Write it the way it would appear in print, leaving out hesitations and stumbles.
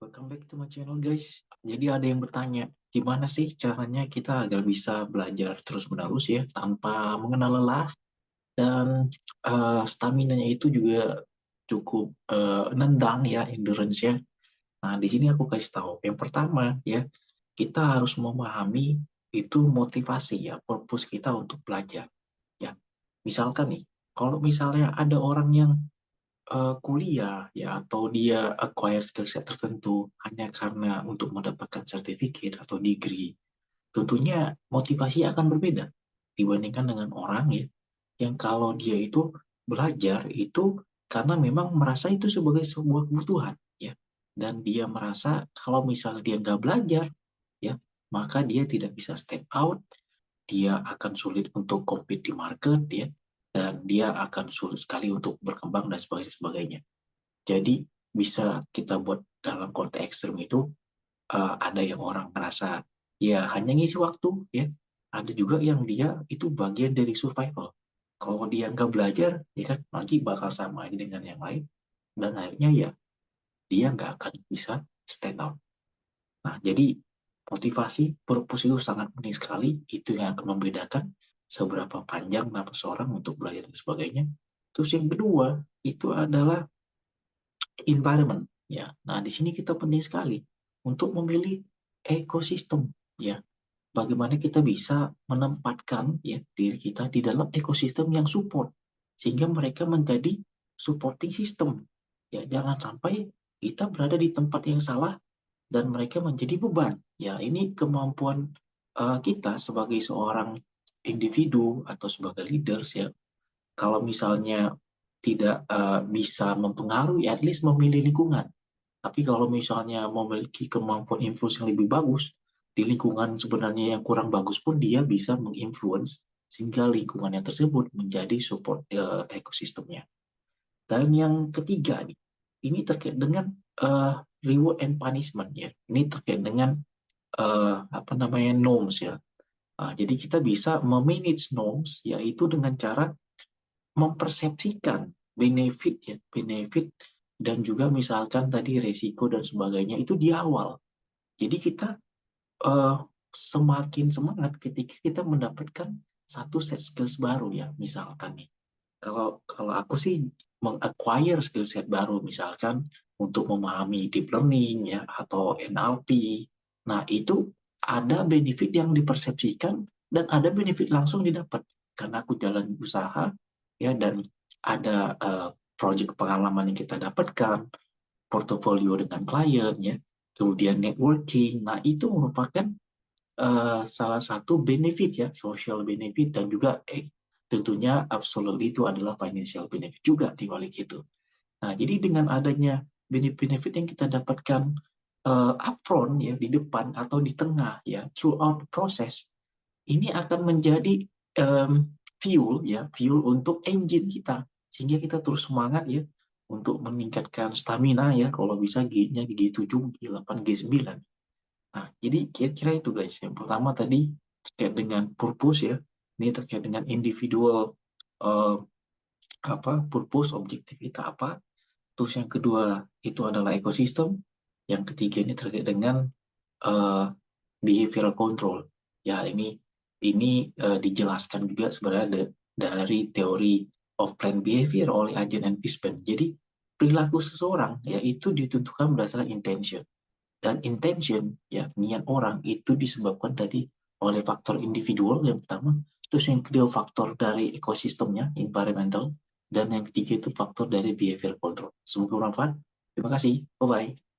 Welcome back to my channel guys. Jadi ada yang bertanya, gimana sih caranya kita agar bisa belajar terus-menerus ya tanpa mengenal lelah dan stamina-nya itu juga cukup nendang ya endurance-nya. Nah, di sini aku kasih tahu. Yang pertama ya, kita harus memahami itu motivasi ya, purpose kita untuk belajar ya. Misalkan nih, kalau misalnya ada orang yang kuliah ya atau dia acquire skill set tertentu hanya karena untuk mendapatkan sertifikat atau degree, tentunya motivasi akan berbeda dibandingkan dengan orang ya yang kalau dia itu belajar itu karena memang merasa itu sebagai sebuah kebutuhan ya, dan dia merasa kalau misalnya dia nggak belajar ya maka dia tidak bisa step out, dia akan sulit untuk compete di market ya, dan dia akan sulit sekali untuk berkembang dan sebagainya. Jadi bisa kita buat dalam konteks ekstrim itu, ada yang orang merasa ya hanya ngisi waktu ya, ada juga yang dia itu bagian dari survival. Kalau dia nggak belajar ya kan nanti bakal sama dengan yang lain, dan akhirnya ya dia nggak akan bisa stand out. Nah jadi motivasi purpose itu sangat penting sekali, itu yang akan membedakan seberapa panjang nafas seorang untuk belajar dan sebagainya. Terus yang kedua itu adalah environment ya. Nah, di sini kita penting sekali untuk memilih ekosistem ya. Bagaimana kita bisa menempatkan ya diri kita di dalam ekosistem yang support sehingga mereka menjadi supporting system. Ya, jangan sampai kita berada di tempat yang salah dan mereka menjadi beban. Ya, ini kemampuan kita sebagai seorang individu atau sebagai leaders ya, kalau misalnya tidak bisa mempengaruhi, at least memilih lingkungan. Tapi kalau misalnya memiliki kemampuan influence yang lebih bagus, di lingkungan sebenarnya yang kurang bagus pun dia bisa menginfluence sehingga lingkungannya tersebut menjadi support ekosistemnya. Dan yang ketiga nih, ini terkait dengan reward and punishment ya. Ini terkait dengan apa namanya norms ya. Jadi kita bisa memanage norms yaitu dengan cara mempersepsikan benefit ya, benefit dan juga misalkan tadi resiko dan sebagainya itu di awal. Jadi kita uh, semakin semangat ketika kita mendapatkan satu set skills baru ya, misalkan nih. Kalau kalau aku sih meng-acquire skill set baru misalkan untuk memahami deep learning ya atau NLP. Nah, itu ada benefit yang dipersepsikan dan ada benefit langsung didapat karena aku jalan usaha ya, dan ada project pengalaman yang kita dapatkan, portofolio dengan klien ya, kemudian networking. Nah, itu merupakan salah satu benefit ya, social benefit, dan juga tentunya absolutely itu adalah financial benefit juga di balik itu. Nah, jadi dengan adanya benefit-benefit yang kita dapatkan upfront ya, di depan atau di tengah ya, throughout the process, ini akan menjadi fuel ya, fuel untuk engine kita sehingga kita terus semangat ya untuk meningkatkan stamina ya, kalau bisa G-nya G7, G8, G9. Nah, jadi kira-kira itu guys. Yang pertama tadi terkait dengan purpose ya. Ini terkait dengan individual uh, purpose, objektif kita apa. Terus yang kedua itu adalah ekosistem. Yang ketiga ini terkait dengan uh, behavioral control. Ya, ini dijelaskan juga sebenarnya dari teori of planned behavior oleh Agent and Fishman. Jadi perilaku seseorang ya itu ditentukan berdasarkan intention, dan intention ya niat orang itu disebabkan tadi oleh faktor individual yang pertama, terus yang kedua faktor dari ekosistemnya environmental, dan yang ketiga itu faktor dari behavior control. Semoga bermanfaat. Terima kasih, bye bye.